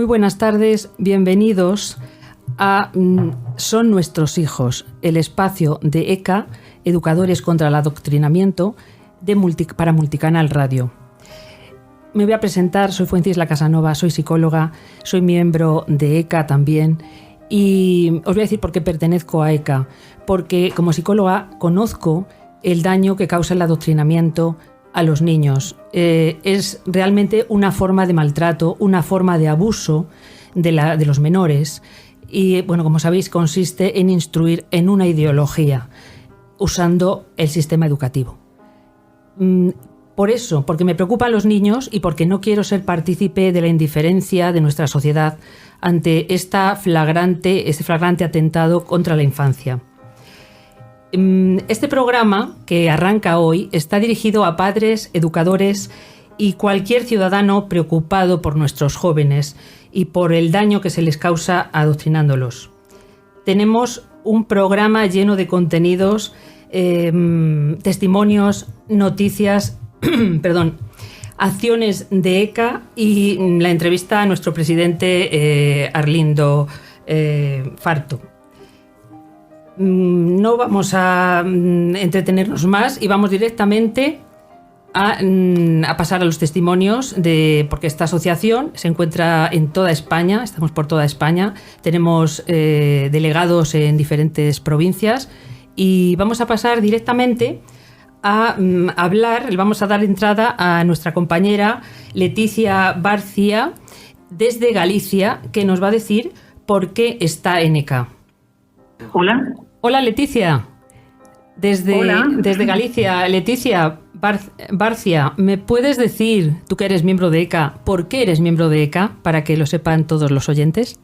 Muy buenas tardes, bienvenidos a Son nuestros hijos, el espacio de ECA, Educadores contra el Adoctrinamiento, para Multicanal Radio. Me voy a presentar, soy Fuencisla Casanova, soy psicóloga, soy miembro de ECA también, y os voy a decir por qué pertenezco a ECA, porque como psicóloga conozco el daño que causa el adoctrinamiento a los niños. Es realmente una forma de maltrato, una forma de abuso de los menores y, bueno, como sabéis, consiste en instruir en una ideología usando el sistema educativo. Por eso, porque me preocupan los niños y porque no quiero ser partícipe de la indiferencia de nuestra sociedad ante este flagrante atentado contra la infancia. Este programa, que arranca hoy, está dirigido a padres, educadores y cualquier ciudadano preocupado por nuestros jóvenes y por el daño que se les causa adoctrinándolos. Tenemos un programa lleno de contenidos, testimonios, noticias, acciones de ECA y la entrevista a nuestro presidente Arlindo Farto. No vamos a entretenernos más y vamos directamente a pasar a los testimonios, porque esta asociación se encuentra en toda España, estamos por toda España, tenemos delegados en diferentes provincias y vamos a pasar directamente a hablar, le vamos a dar entrada a nuestra compañera Leticia Barcia desde Galicia, que nos va a decir por qué está en ECA. Hola. Hola, Leticia. Desde Galicia. Leticia Barcia, ¿me puedes decir, tú que eres miembro de ECA, por qué eres miembro de ECA, para que lo sepan todos los oyentes?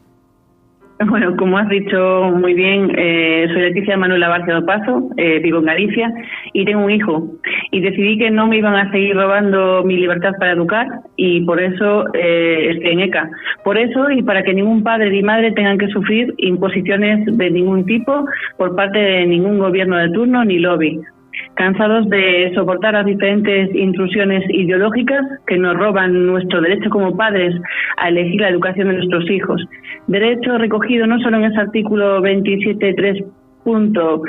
Bueno, como has dicho muy bien, soy Leticia Manuela Barcia do Pazo, vivo en Galicia y tengo un hijo. Y decidí que no me iban a seguir robando mi libertad para educar y por eso estoy en ECA. Por eso y para que ningún padre ni madre tengan que sufrir imposiciones de ningún tipo por parte de ningún gobierno de turno ni lobby. Cansados de soportar las diferentes intrusiones ideológicas que nos roban nuestro derecho como padres a elegir la educación de nuestros hijos. Derecho recogido no solo en ese artículo 27.3 punto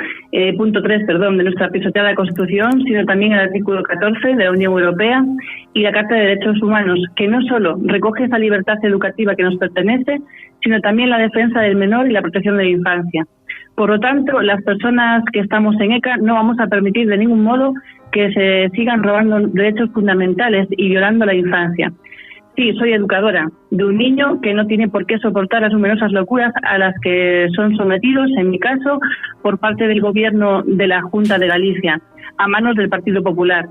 3 de nuestra pisoteada Constitución, sino también en el artículo 14 de la Unión Europea y la Carta de Derechos Humanos, que no solo recoge esa libertad educativa que nos pertenece, sino también la defensa del menor y la protección de la infancia. Por lo tanto, las personas que estamos en ECA no vamos a permitir de ningún modo que se sigan robando derechos fundamentales y violando la infancia. Sí, soy educadora de un niño que no tiene por qué soportar las numerosas locuras a las que son sometidos, en mi caso, por parte del gobierno de la Junta de Galicia, a manos del Partido Popular.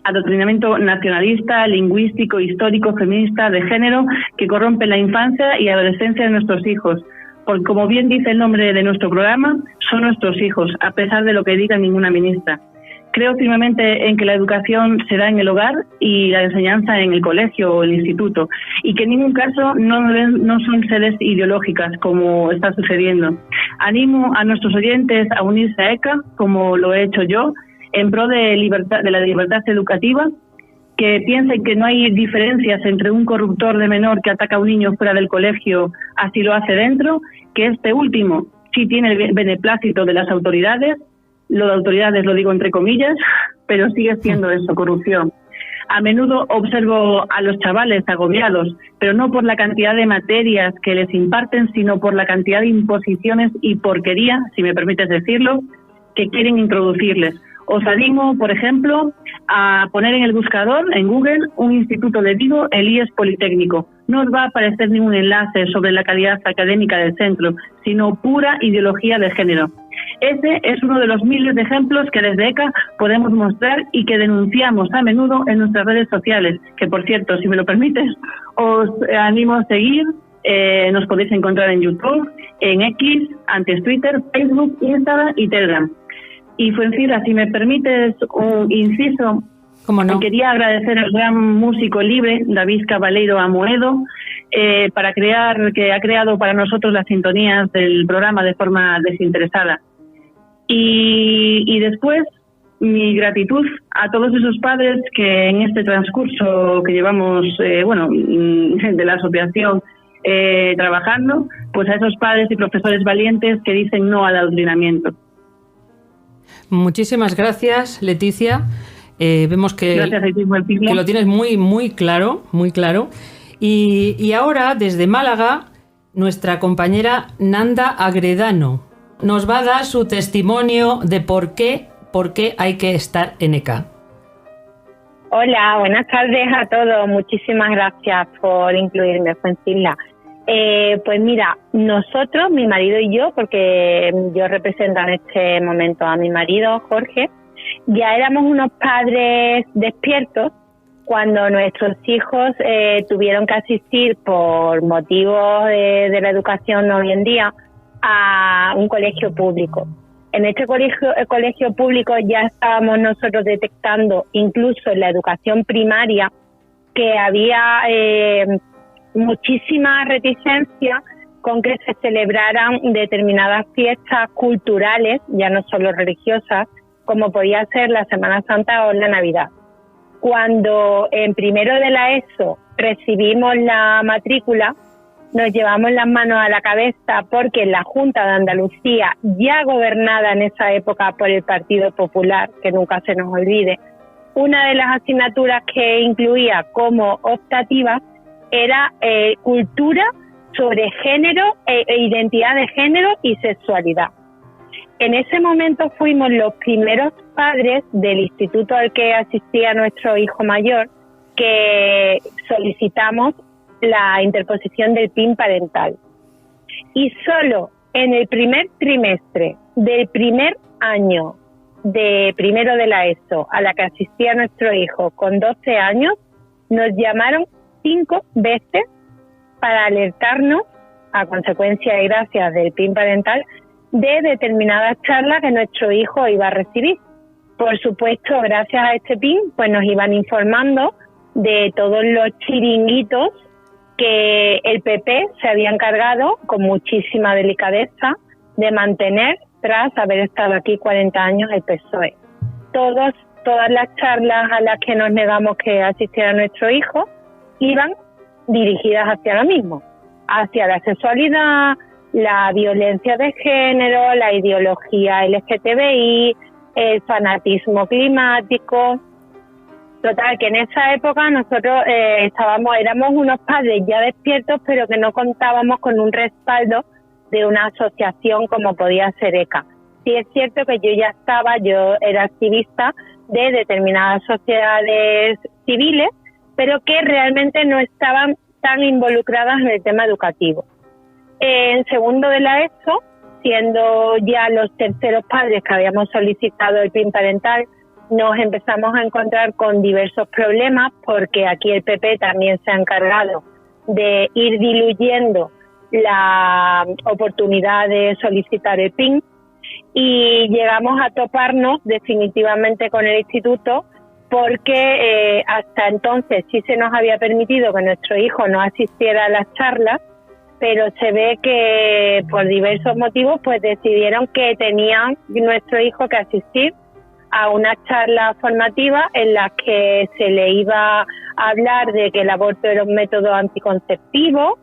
Adoctrinamiento nacionalista, lingüístico, histórico, feminista, de género, que corrompe la infancia y adolescencia de nuestros hijos. Porque, como bien dice el nombre de nuestro programa, son nuestros hijos, a pesar de lo que diga ninguna ministra. Creo firmemente en que la educación se da en el hogar y la enseñanza en el colegio o el instituto, y que en ningún caso no son sedes ideológicas, como está sucediendo. Animo a nuestros oyentes a unirse a ECA, como lo he hecho yo, en pro de la libertad educativa, que piensen que no hay diferencias entre un corruptor de menor que ataca a un niño fuera del colegio, así lo hace dentro, que este último sí tiene el beneplácito de las autoridades, lo de autoridades lo digo entre comillas, pero sigue siendo eso, corrupción. A menudo observo a los chavales agobiados, pero no por la cantidad de materias que les imparten, sino por la cantidad de imposiciones y porquería, si me permites decirlo, que quieren introducirles. Os animo, por ejemplo, a poner en el buscador, en Google, un instituto de Vigo, el IES Politécnico. No os va a aparecer ningún enlace sobre la calidad académica del centro, sino pura ideología de género. Ese es uno de los miles de ejemplos que desde ECA podemos mostrar y que denunciamos a menudo en nuestras redes sociales, que, por cierto, si me lo permites, os animo a seguir. Nos podéis encontrar en YouTube, en X, antes Twitter, Facebook, Instagram y Telegram. Y Fuencisla, si me permites un inciso, ¿cómo no? Quería agradecer al gran músico libre David Cabaleiro Amoedo que ha creado para nosotros las sintonías del programa de forma desinteresada. Y después mi gratitud a todos esos padres que en este transcurso que llevamos, de la asociación trabajando, pues a esos padres y profesores valientes que dicen no al adoctrinamiento. Muchísimas gracias, Leticia. Vemos que lo tienes muy, muy claro, muy claro. Y ahora, desde Málaga, nuestra compañera Nanda Agredano nos va a dar su testimonio de por qué hay que estar en ECA. Hola, buenas tardes a todos. Muchísimas gracias por incluirme, Fuencisla. Pues mira, nosotros, mi marido y yo, porque yo represento en este momento a mi marido, Jorge, ya éramos unos padres despiertos cuando nuestros hijos tuvieron que asistir por motivos de la educación hoy en día a un colegio público. En este colegio público ya estábamos nosotros detectando, incluso en la educación primaria, que había muchísima reticencia con que se celebraran determinadas fiestas culturales, ya no solo religiosas, como podía ser la Semana Santa o la Navidad. Cuando en primero de la ESO recibimos la matrícula, nos llevamos las manos a la cabeza porque la Junta de Andalucía, ya gobernada en esa época por el Partido Popular, que nunca se nos olvide, una de las asignaturas que incluía como optativa era cultura sobre género, identidad de género y sexualidad. En ese momento fuimos los primeros padres del instituto al que asistía nuestro hijo mayor que solicitamos la interposición del PIN parental. Y solo en el primer trimestre del primer año de primero de la ESO a la que asistía nuestro hijo con 12 años, nos llamaron 5 veces para alertarnos, a consecuencia y gracias del PIN parental, de determinadas charlas que nuestro hijo iba a recibir. Por supuesto, gracias a este PIN, pues nos iban informando de todos los chiringuitos que el PP se había encargado con muchísima delicadeza de mantener tras haber estado aquí 40 años el PSOE. Todas las charlas a las que nos negamos que asistiera nuestro hijo iban dirigidas hacia lo mismo, hacia la sexualidad, la violencia de género, la ideología LGTBI, el fanatismo climático. Total, que en esa época nosotros éramos unos padres ya despiertos, pero que no contábamos con un respaldo de una asociación como podía ser ECA. Sí es cierto que yo era activista de determinadas sociedades civiles, pero que realmente no estaban tan involucradas en el tema educativo. En segundo de la ESO, siendo ya los terceros padres que habíamos solicitado el PIN parental, nos empezamos a encontrar con diversos problemas porque aquí el PP también se ha encargado de ir diluyendo la oportunidad de solicitar el PIN y llegamos a toparnos definitivamente con el instituto porque hasta entonces sí se nos había permitido que nuestro hijo no asistiera a las charlas, pero se ve que por diversos motivos pues decidieron que tenía nuestro hijo que asistir a una charla formativa en la que se le iba a hablar de que el aborto era un método anticonceptivo,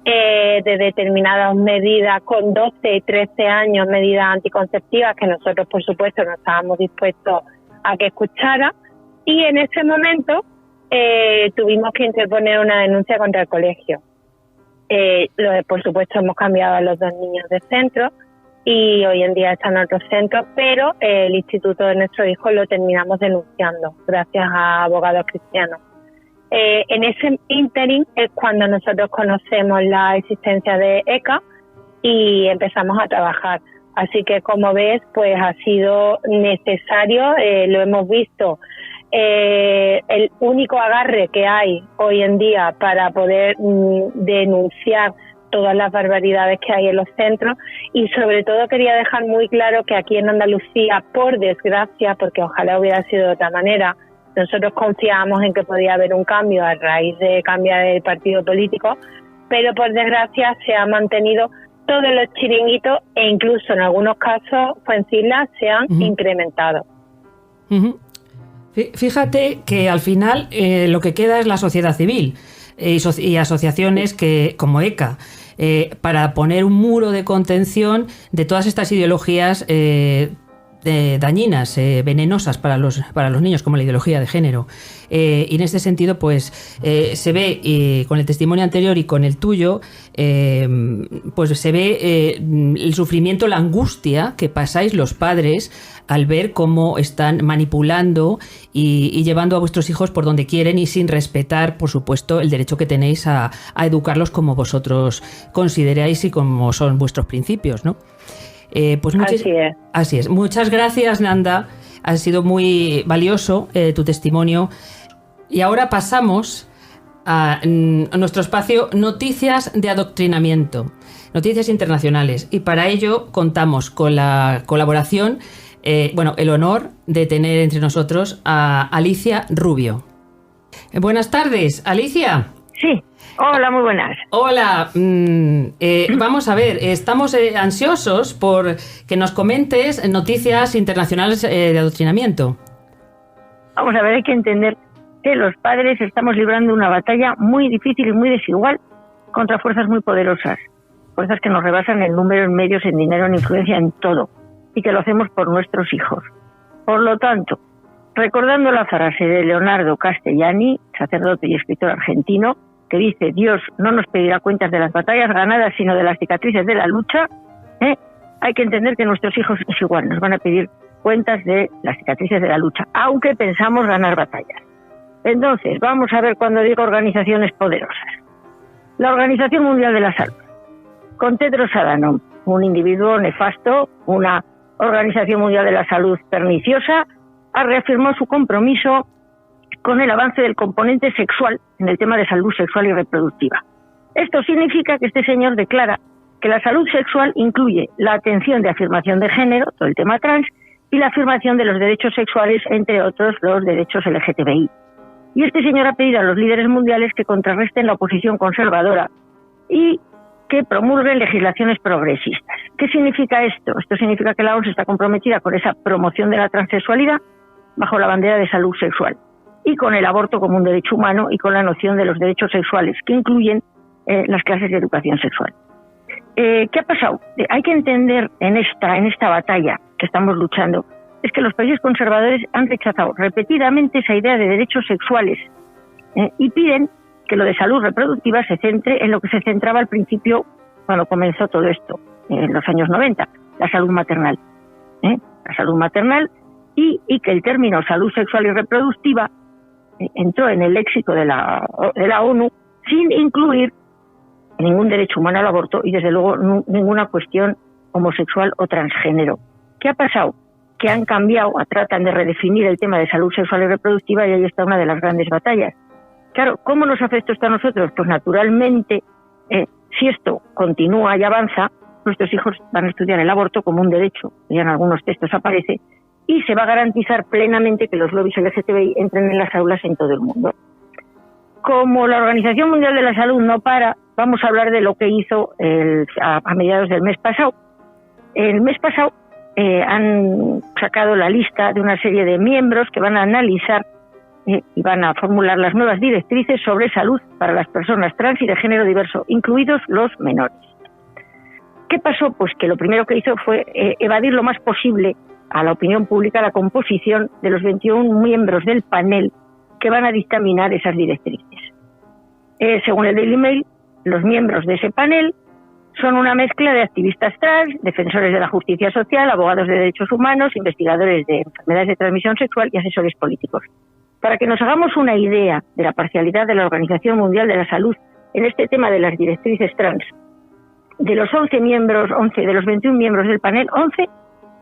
de determinadas medidas con 12 y 13 años, medidas anticonceptivas que nosotros por supuesto no estábamos dispuestos a que escuchara, y en ese momento tuvimos que interponer una denuncia contra el colegio. Por supuesto hemos cambiado a los 2 niños de centro y hoy en día están en otros centros, pero el instituto de nuestro hijo lo terminamos denunciando gracias a abogados cristianos. En ese ínterin es cuando nosotros conocemos la existencia de ECA y empezamos a trabajar. Así que como ves, pues ha sido necesario, lo hemos visto, el único agarre que hay hoy en día para poder denunciar todas las barbaridades que hay en los centros, y sobre todo quería dejar muy claro que aquí en Andalucía, por desgracia, porque ojalá hubiera sido de otra manera, nosotros confiábamos en que podía haber un cambio a raíz de cambiar el partido político, pero por desgracia se han mantenido todos los chiringuitos e incluso en algunos casos, Fuencisla, se han incrementado. Fíjate que al final lo que queda es la sociedad civil y asociaciones como ECA, para poner un muro de contención de todas estas ideologías dañinas, venenosas para los niños, como la ideología de género. Y en este sentido, pues se ve, con el testimonio anterior y con el tuyo, pues se ve el sufrimiento, la angustia que pasáis los padres al ver cómo están manipulando y llevando a vuestros hijos por donde quieren y sin respetar, por supuesto, el derecho que tenéis a educarlos como vosotros consideráis y como son vuestros principios, ¿no? Pues así es. Muchas gracias, Nanda. Ha sido muy valioso tu testimonio. Y ahora pasamos a nuestro espacio Noticias de Adoctrinamiento, noticias internacionales. Y para ello contamos con la colaboración, el honor de tener entre nosotros a Alicia Rubio. Buenas tardes, Alicia. Sí. Hola, muy buenas. Hola, vamos a ver, estamos ansiosos por que nos comentes noticias internacionales de adoctrinamiento. Vamos a ver, hay que entender que los padres estamos librando una batalla muy difícil y muy desigual contra fuerzas muy poderosas, fuerzas que nos rebasan en número, en medios, en dinero, en influencia, en todo, y que lo hacemos por nuestros hijos. Por lo tanto, recordando la frase de Leonardo Castellani, sacerdote y escritor argentino, que dice: Dios no nos pedirá cuentas de las batallas ganadas, sino de las cicatrices de la lucha, hay que entender que nuestros hijos es igual, nos van a pedir cuentas de las cicatrices de la lucha, aunque pensamos ganar batallas. Entonces, vamos a ver cuando digo organizaciones poderosas. La Organización Mundial de la Salud, con Tedros Adhanom, un individuo nefasto, una Organización Mundial de la Salud perniciosa, ha reafirmado su compromiso con el avance del componente sexual en el tema de salud sexual y reproductiva. Esto significa que este señor declara que la salud sexual incluye la atención de afirmación de género, todo el tema trans, y la afirmación de los derechos sexuales, entre otros los derechos LGTBI. Y este señor ha pedido a los líderes mundiales que contrarresten la oposición conservadora y que promulguen legislaciones progresistas. ¿Qué significa esto? Esto significa que la OMS está comprometida con esa promoción de la transexualidad bajo la bandera de salud sexual, y con el aborto como un derecho humano y con la noción de los derechos sexuales, que incluyen las clases de educación sexual. ¿Qué ha pasado? Hay que entender en esta batalla que estamos luchando, es que los países conservadores han rechazado repetidamente esa idea de derechos sexuales y piden que lo de salud reproductiva se centre en lo que se centraba al principio cuando comenzó todo esto, en los años 90, la salud maternal. La salud maternal y que el término salud sexual y reproductiva entró en el léxico de la ONU sin incluir ningún derecho humano al aborto y desde luego ninguna cuestión homosexual o transgénero. ¿Qué ha pasado? Que han cambiado, tratan de redefinir el tema de salud sexual y reproductiva, y ahí está una de las grandes batallas. Claro, ¿cómo nos afecta esto a nosotros? Pues naturalmente, si esto continúa y avanza, nuestros hijos van a estudiar el aborto como un derecho, ya en algunos textos aparece, y se va a garantizar plenamente que los lobbies LGTBI entren en las aulas en todo el mundo. Como la Organización Mundial de la Salud no para, vamos a hablar de lo que hizo a mediados del mes pasado. El mes pasado han sacado la lista de una serie de miembros que van a analizar y van a formular las nuevas directrices sobre salud para las personas trans y de género diverso, incluidos los menores. ¿Qué pasó? Pues que lo primero que hizo fue evadir lo más posible a la opinión pública la composición de los 21 miembros del panel que van a dictaminar esas directrices. Según el Daily Mail, los miembros de ese panel son una mezcla de activistas trans, defensores de la justicia social, abogados de derechos humanos, investigadores de enfermedades de transmisión sexual y asesores políticos. Para que nos hagamos una idea de la parcialidad de la Organización Mundial de la Salud en este tema de las directrices trans, de los 11 de los 21 miembros del panel, 11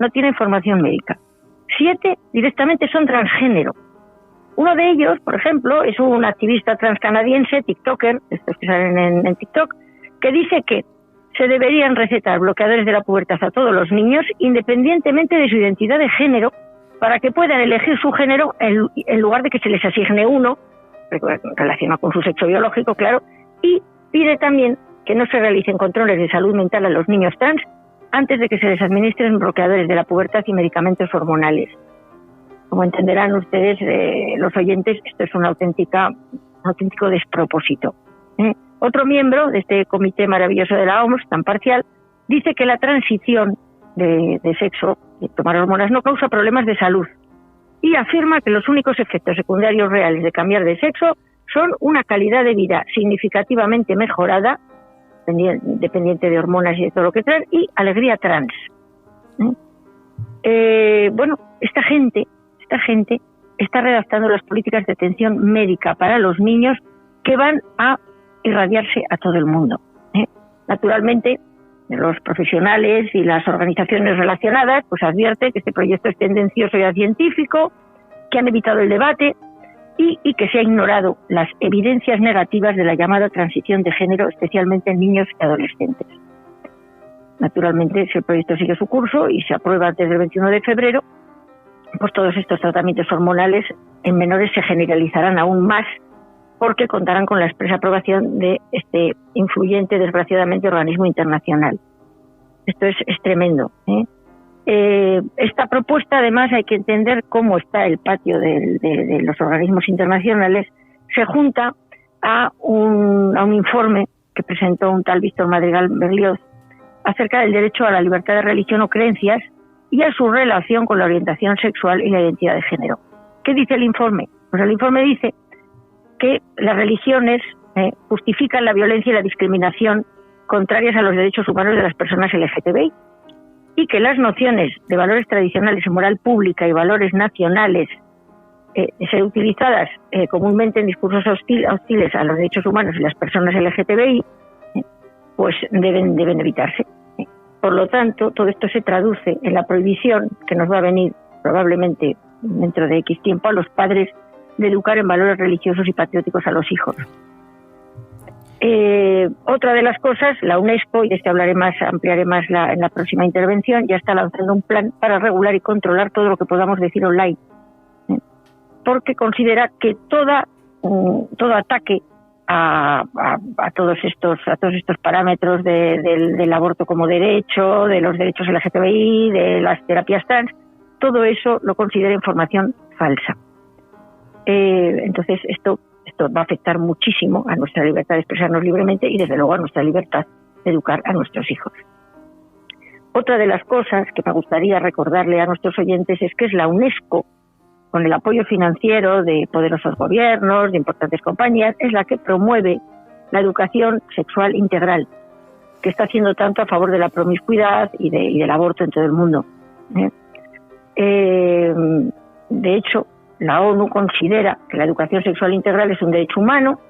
no tienen formación médica. 7 directamente son transgénero. Uno de ellos, por ejemplo, es un activista transcanadiense, tiktoker, estos que salen en TikTok, que dice que se deberían recetar bloqueadores de la pubertad a todos los niños, independientemente de su identidad de género, para que puedan elegir su género en lugar de que se les asigne uno, relacionado con su sexo biológico, claro, y pide también que no se realicen controles de salud mental a los niños trans antes de que se les administren bloqueadores de la pubertad y medicamentos hormonales. Como entenderán ustedes, los oyentes, esto es un auténtico despropósito. Otro miembro de este comité maravilloso de la OMS, tan parcial, dice que la transición de sexo, de tomar hormonas, no causa problemas de salud y afirma que los únicos efectos secundarios reales de cambiar de sexo son una calidad de vida significativamente mejorada, dependiente de hormonas y de todo lo que traen, y alegría trans. Bueno, esta gente está redactando las políticas de atención médica para los niños que van a irradiarse a todo el mundo. Naturalmente, los profesionales y las organizaciones relacionadas pues advierten que este proyecto es tendencioso y científico, que han evitado el debate y que se ha ignorado las evidencias negativas de la llamada transición de género, especialmente en niños y adolescentes. Naturalmente, si el proyecto sigue su curso y se aprueba antes del 21 de febrero, pues todos estos tratamientos hormonales en menores se generalizarán aún más porque contarán con la expresa aprobación de este influyente, desgraciadamente, organismo internacional. Esto es tremendo. Esta propuesta, además, hay que entender cómo está el patio de los organismos internacionales, se junta a un informe que presentó un tal Víctor Madrigal Berlioz acerca del derecho a la libertad de religión o creencias y a su relación con la orientación sexual y la identidad de género. ¿Qué dice el informe? Pues el informe dice que las religiones justifican la violencia y la discriminación contrarias a los derechos humanos de las personas LGTBI y que las nociones de valores tradicionales y moral pública y valores nacionales ser utilizadas comúnmente en discursos hostiles a los derechos humanos y las personas LGTBI pues deben evitarse. Por lo tanto, todo esto se traduce en la prohibición que nos va a venir probablemente dentro de X tiempo a los padres de educar en valores religiosos y patrióticos a los hijos. Otra de las cosas, la UNESCO, y de esto ampliaré más en la próxima intervención, ya está lanzando un plan para regular y controlar todo lo que podamos decir online, porque considera que todo ataque a todos estos parámetros del aborto como derecho, de los derechos LGTBI, de las terapias trans, todo eso lo considera información falsa. Entonces esto va a afectar muchísimo a nuestra libertad de expresarnos libremente y desde luego a nuestra libertad de educar a nuestros hijos. Otra de las cosas que me gustaría recordarle a nuestros oyentes es que es la UNESCO, con el apoyo financiero de poderosos gobiernos, de importantes compañías, es la que promueve la educación sexual integral, que está haciendo tanto a favor de la promiscuidad y del aborto en todo el mundo. De hecho, la ONU considera que la educación sexual integral es un derecho humano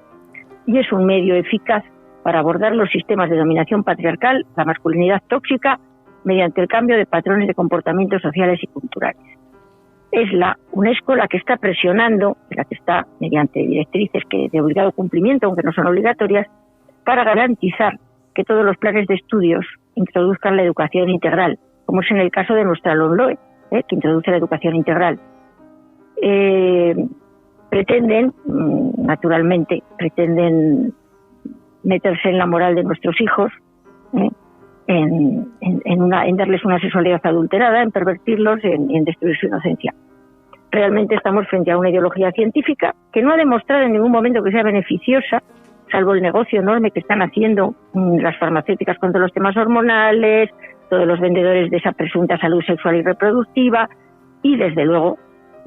y es un medio eficaz para abordar los sistemas de dominación patriarcal, la masculinidad tóxica, mediante el cambio de patrones de comportamientos sociales y culturales. Es la UNESCO la que está presionando, la que está mediante directrices de obligado cumplimiento, aunque no son obligatorias, para garantizar que todos los planes de estudios introduzcan la educación integral, como es en el caso de nuestra LOMLOE, que introduce la educación integral. Pretenden meterse en la moral de nuestros hijos, en darles una sexualidad adulterada, en pervertirlos, en destruir su inocencia. Realmente estamos frente a una ideología científica que no ha demostrado en ningún momento que sea beneficiosa, salvo el negocio enorme que están haciendo las farmacéuticas con todos los temas hormonales, todos los vendedores de esa presunta salud sexual y reproductiva, y desde luego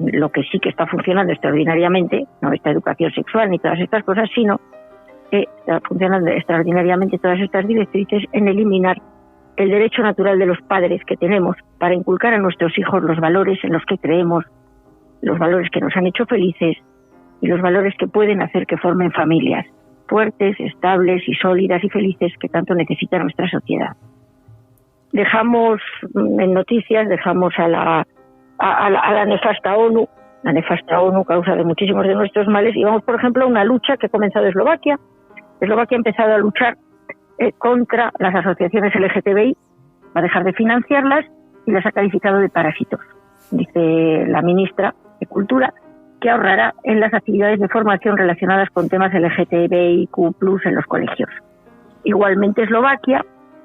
lo que sí que está funcionando extraordinariamente, no esta educación sexual ni todas estas cosas, sino que está funcionando extraordinariamente todas estas directrices en eliminar el derecho natural de los padres que tenemos para inculcar a nuestros hijos los valores en los que creemos, los valores que nos han hecho felices y los valores que pueden hacer que formen familias fuertes, estables y sólidas y felices que tanto necesita nuestra sociedad. Dejamos en noticias, a la nefasta ONU, causa de muchísimos de nuestros males, y vamos, por ejemplo, a una lucha que ha comenzado Eslovaquia. Eslovaquia ha empezado a luchar contra las asociaciones LGTBI, va a dejar de financiarlas y las ha calificado de parásitos. Dice la ministra de Cultura que ahorrará en las actividades de formación relacionadas con temas LGTBIQ+ en los colegios. Igualmente, Eslovaquia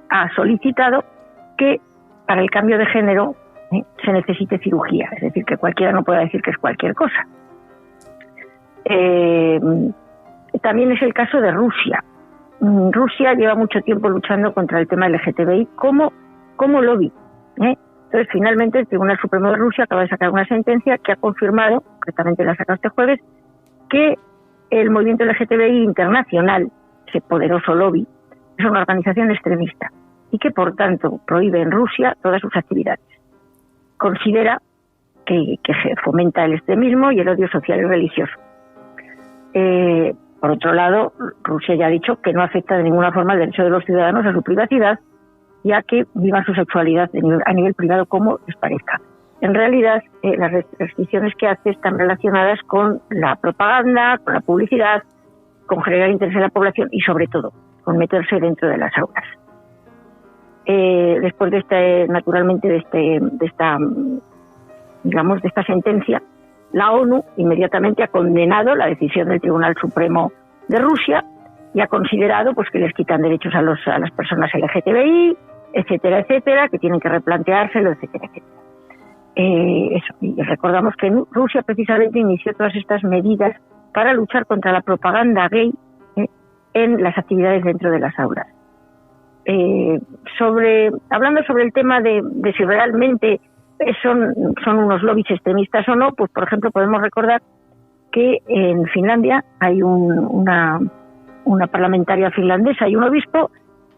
ha solicitado que para el cambio de género se necesite cirugía, es decir, que cualquiera no pueda decir que es cualquier cosa. También es el caso de Rusia. Rusia lleva mucho tiempo luchando contra el tema LGTBI como lobby. Entonces, finalmente, el Tribunal Supremo de Rusia acaba de sacar una sentencia que ha confirmado, concretamente la ha sacado este jueves, que el movimiento LGTBI internacional, ese poderoso lobby, es una organización extremista y que, por tanto, prohíbe en Rusia todas sus actividades. Considera que fomenta el extremismo y el odio social y religioso. Por otro lado, Rusia ya ha dicho que no afecta de ninguna forma el derecho de los ciudadanos a su privacidad, ya que vivan su sexualidad a nivel privado como les parezca. En realidad, las restricciones que hace están relacionadas con la propaganda, con la publicidad, con generar interés en la población y, sobre todo, con meterse dentro de las aulas. Después de esta sentencia, la ONU inmediatamente ha condenado la decisión del Tribunal Supremo de Rusia y ha considerado pues que les quitan derechos a las personas LGTBI, etcétera, etcétera, que tienen que replanteárselo, etcétera, etcétera. Y recordamos que Rusia precisamente inició todas estas medidas para luchar contra la propaganda gay en las actividades dentro de las aulas. Hablando sobre el tema de si realmente son unos lobbies extremistas o no, pues por ejemplo podemos recordar que en Finlandia hay una parlamentaria finlandesa y un obispo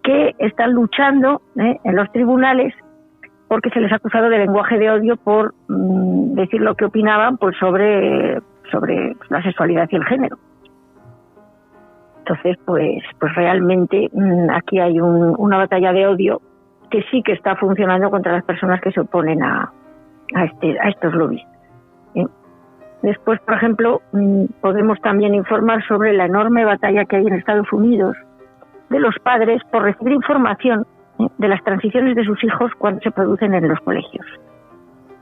que están luchando en los tribunales porque se les ha acusado de lenguaje de odio por decir lo que opinaban pues sobre la sexualidad y el género. Entonces, pues realmente aquí hay una batalla de odio que sí que está funcionando contra las personas que se oponen a estos lobbies. Después, por ejemplo, podemos también informar sobre la enorme batalla que hay en Estados Unidos de los padres por recibir información de las transiciones de sus hijos cuando se producen en los colegios.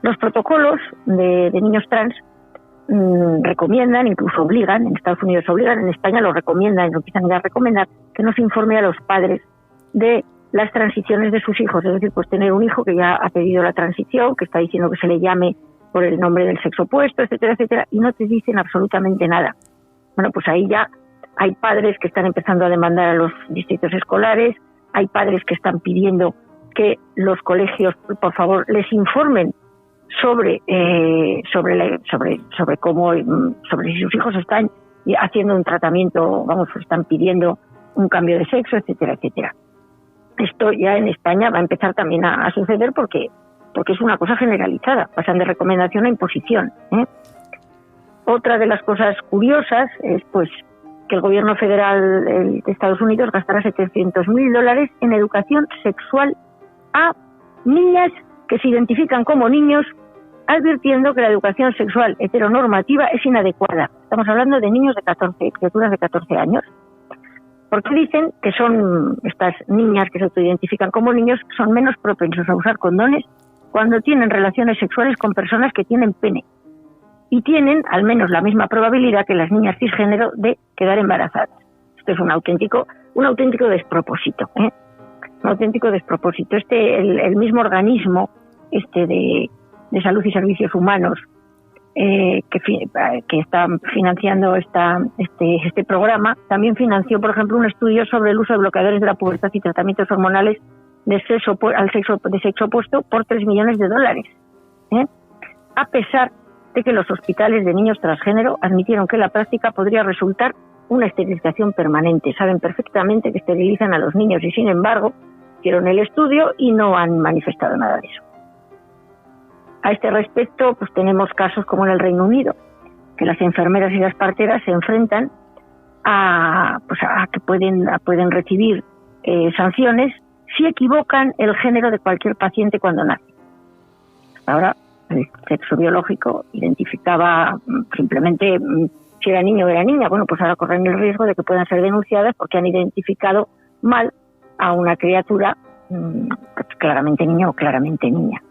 Los protocolos de niños trans recomiendan, incluso obligan, en Estados Unidos obligan, en España lo recomiendan y lo empiezan a recomendar, que no se informe a los padres de las transiciones de sus hijos, es decir, pues tener un hijo que ya ha pedido la transición, que está diciendo que se le llame por el nombre del sexo opuesto, etcétera, etcétera, y no te dicen absolutamente nada. Bueno, pues ahí ya hay padres que están empezando a demandar a los distritos escolares, hay padres que están pidiendo que los colegios, por favor, les informen sobre si sus hijos están haciendo un tratamiento, están pidiendo un cambio de sexo, etcétera, etcétera. Esto ya en España va a empezar también a suceder porque es una cosa generalizada, pasan de recomendación a imposición. Otra de las cosas curiosas es pues que el gobierno federal de Estados Unidos gastará $700.000 en educación sexual a niñas que se identifican como niños, advirtiendo que la educación sexual heteronormativa es inadecuada. Estamos hablando de niños criaturas de 14 años. Porque dicen que son estas niñas que se autoidentifican como niños son menos propensos a usar condones cuando tienen relaciones sexuales con personas que tienen pene y tienen al menos la misma probabilidad que las niñas cisgénero de quedar embarazadas. Esto es un auténtico despropósito, un auténtico despropósito. El mismo organismo de salud y servicios humanos que está financiando este programa, también financió, por ejemplo, un estudio sobre el uso de bloqueadores de la pubertad y tratamientos hormonales de sexo opuesto por $3 millones. A pesar de que los hospitales de niños transgénero admitieron que la práctica podría resultar una esterilización permanente. Saben perfectamente que esterilizan a los niños y, sin embargo, hicieron el estudio y no han manifestado nada de eso. A este respecto, pues tenemos casos como en el Reino Unido, que las enfermeras y las parteras se enfrentan a que pueden recibir sanciones si equivocan el género de cualquier paciente cuando nace. Ahora, el sexo biológico identificaba simplemente si era niño o era niña. Bueno, pues ahora corren el riesgo de que puedan ser denunciadas porque han identificado mal a una criatura claramente niño o claramente niña.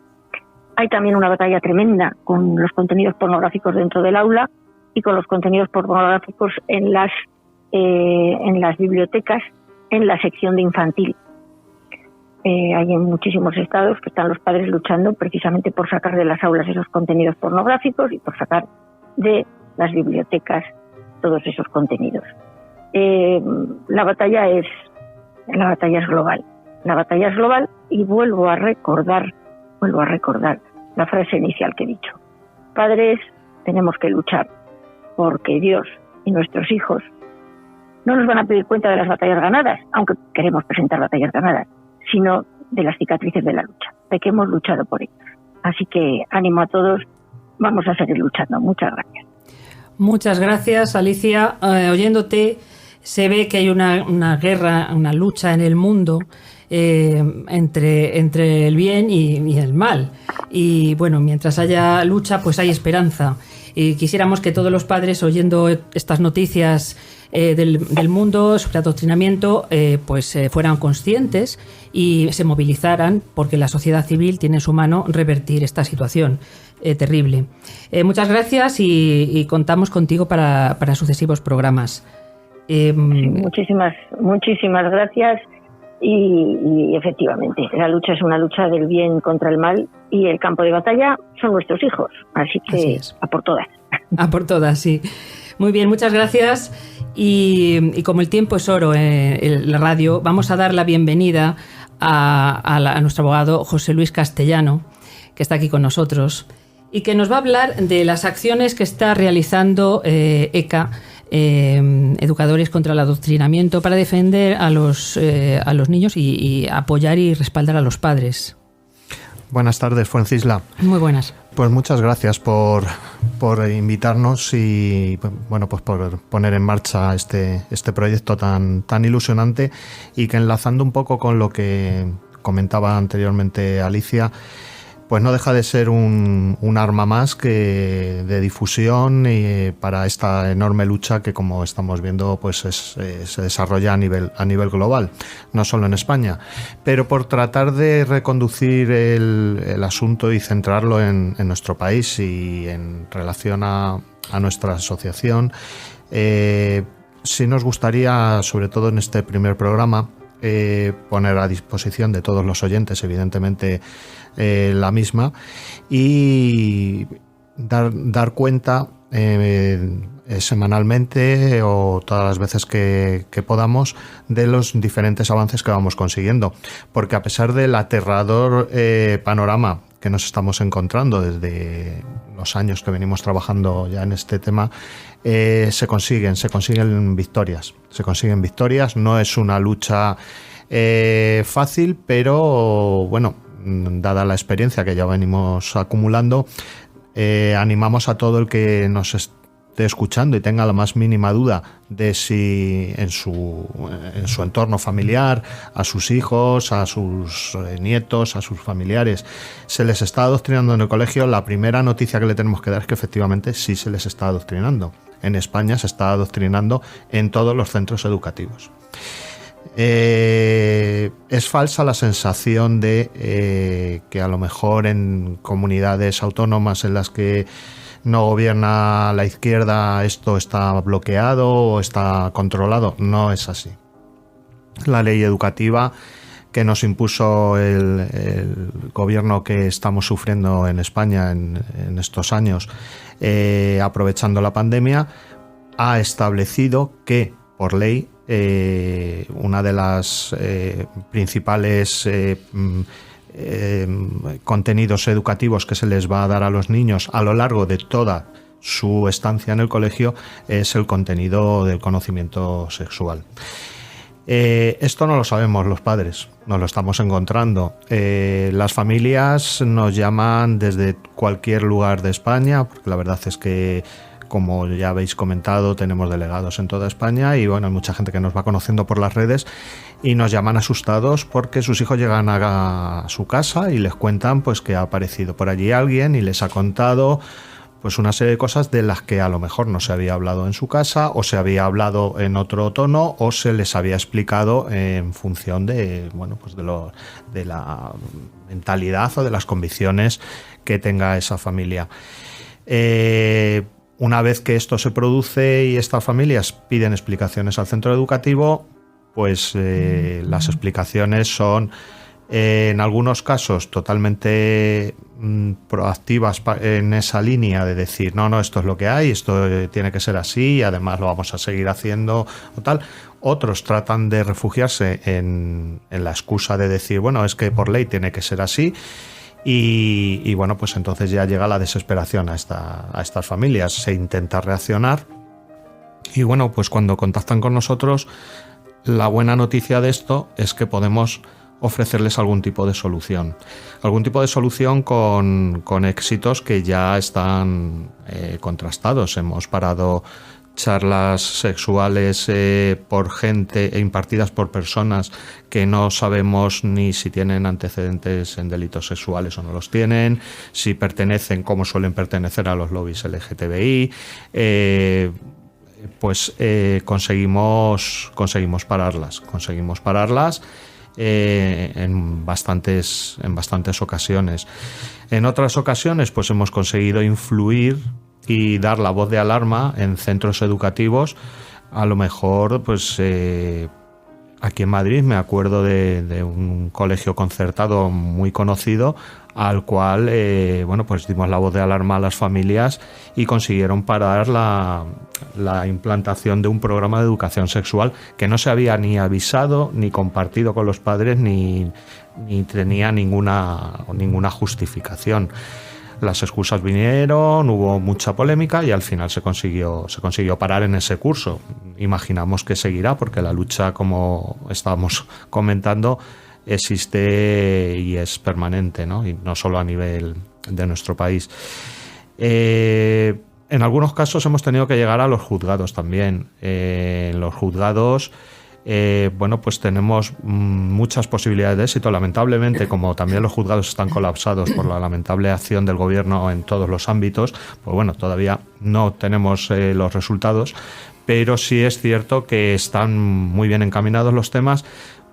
Hay también una batalla tremenda con los contenidos pornográficos dentro del aula y con los contenidos pornográficos en las bibliotecas, en la sección de infantil. Hay en muchísimos estados que están los padres luchando precisamente por sacar de las aulas esos contenidos pornográficos y por sacar de las bibliotecas todos esos contenidos. La batalla es global. La batalla es global y vuelvo a recordar la frase inicial que he dicho. Padres, tenemos que luchar porque Dios y nuestros hijos no nos van a pedir cuenta de las batallas ganadas, aunque queremos presentar batallas ganadas, sino de las cicatrices de la lucha, de que hemos luchado por ellos. Así que ánimo a todos, vamos a seguir luchando. Muchas gracias. Muchas gracias, Alicia. Oyéndote, se ve que hay una guerra, una lucha en el mundo entre el bien y el mal. Y bueno, mientras haya lucha, pues hay esperanza. Y quisiéramos que todos los padres, oyendo estas noticias del mundo sobre adoctrinamiento, fueran conscientes y se movilizaran, porque la sociedad civil tiene en su mano revertir esta situación terrible. Muchas gracias y contamos contigo para sucesivos programas. Muchísimas gracias y efectivamente la lucha es una lucha del bien contra el mal y el campo de batalla son nuestros hijos, así que a por todas. A por todas, sí. Muy bien, muchas gracias. Y como el tiempo es oro en la radio, vamos a dar la bienvenida a nuestro abogado José Luis Castellano, que está aquí con nosotros y que nos va a hablar de las acciones que está realizando ECA, Educadores contra el Adoctrinamiento, para defender a los niños y apoyar y respaldar a los padres. Buenas tardes, Fuencisla. Muy buenas. Pues muchas gracias por invitarnos y bueno, pues por poner en marcha este proyecto tan ilusionante, y que, enlazando un poco con lo que comentaba anteriormente Alicia, pues no deja de ser un arma más de difusión para esta enorme lucha que, como estamos viendo, pues se desarrolla a nivel global, no solo en España. Pero por tratar de reconducir el asunto y centrarlo en nuestro país y en relación a nuestra asociación, sí nos gustaría, sobre todo en este primer programa, poner a disposición de todos los oyentes, evidentemente, la misma, y dar cuenta semanalmente o todas las veces que podamos de los diferentes avances que vamos consiguiendo, porque a pesar del aterrador panorama que nos estamos encontrando desde los años que venimos trabajando ya en este tema, se consiguen victorias. No es una lucha fácil, pero bueno, dada la experiencia que ya venimos acumulando, animamos a todo el que nos esté escuchando y tenga la más mínima duda de si en su entorno familiar, a sus hijos, a sus nietos, a sus familiares, se les está adoctrinando en el colegio. La primera noticia que le tenemos que dar es que efectivamente sí se les está adoctrinando. En España se está adoctrinando en todos los centros educativos. Es falsa la sensación de que a lo mejor en comunidades autónomas en las que no gobierna la izquierda esto está bloqueado o está controlado. No es así. La ley educativa que nos impuso el gobierno que estamos sufriendo en España en estos años, aprovechando la pandemia, ha establecido que, por ley, una de las principales contenidos educativos que se les va a dar a los niños a lo largo de toda su estancia en el colegio es el contenido del conocimiento sexual. Esto no lo sabemos los padres, nos lo estamos encontrando. Las familias nos llaman desde cualquier lugar de España, porque la verdad es que, como ya habéis comentado, tenemos delegados en toda España y bueno, hay mucha gente que nos va conociendo por las redes y nos llaman asustados porque sus hijos llegan a su casa y les cuentan pues que ha aparecido por allí alguien y les ha contado pues una serie de cosas de las que a lo mejor no se había hablado en su casa, o se había hablado en otro tono, o se les había explicado en función de, bueno, pues de la mentalidad o de las convicciones que tenga esa familia. Una vez que esto se produce y estas familias piden explicaciones al centro educativo, pues las explicaciones son En algunos casos totalmente proactivas en esa línea de decir no, esto es lo que hay, esto tiene que ser así y además lo vamos a seguir haciendo o tal. Otros tratan de refugiarse en la excusa de decir bueno, es que por ley tiene que ser así y bueno, pues entonces ya llega la desesperación a estas familias. Se intenta reaccionar y bueno, pues cuando contactan con nosotros, la buena noticia de esto es que podemos ofrecerles algún tipo de solución con éxitos que ya están contrastados. Hemos parado charlas sexuales por gente impartidas por personas que no sabemos ni si tienen antecedentes en delitos sexuales o no los tienen, si pertenecen, como suelen pertenecer a los lobbies LGTBI. Conseguimos pararlas en bastantes ocasiones. En otras ocasiones pues hemos conseguido influir y dar la voz de alarma en centros educativos. A lo mejor pues aquí en Madrid me acuerdo de un colegio concertado muy conocido al cual pues dimos la voz de alarma a las familias y consiguieron parar la implantación de un programa de educación sexual que no se había ni avisado ni compartido con los padres ni tenía ninguna justificación. Las excusas vinieron, hubo mucha polémica y al final se consiguió parar en ese curso. Imaginamos que seguirá porque la lucha, como estábamos comentando, existe y es permanente, ¿no? Y no solo a nivel de nuestro país. En algunos casos hemos tenido que llegar a los juzgados también. En los juzgados pues tenemos muchas posibilidades de éxito. Lamentablemente, como también los juzgados están colapsados por la lamentable acción del gobierno en todos los ámbitos, pues bueno, todavía no tenemos los resultados, pero sí es cierto que están muy bien encaminados los temas.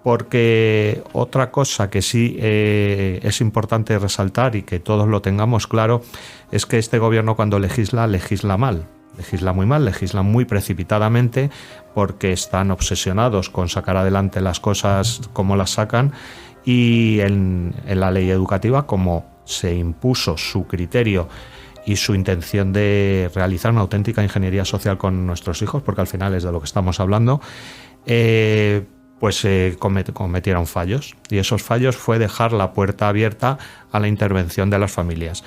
Porque otra cosa que sí es importante resaltar y que todos lo tengamos claro es que este gobierno cuando legisla mal. Legisla muy mal, legisla muy precipitadamente porque están obsesionados con sacar adelante las cosas como las sacan y en la ley educativa, como se impuso su criterio y su intención de realizar una auténtica ingeniería social con nuestros hijos, porque al final es de lo que estamos hablando, cometieron fallos y esos fallos fue dejar la puerta abierta a la intervención de las familias.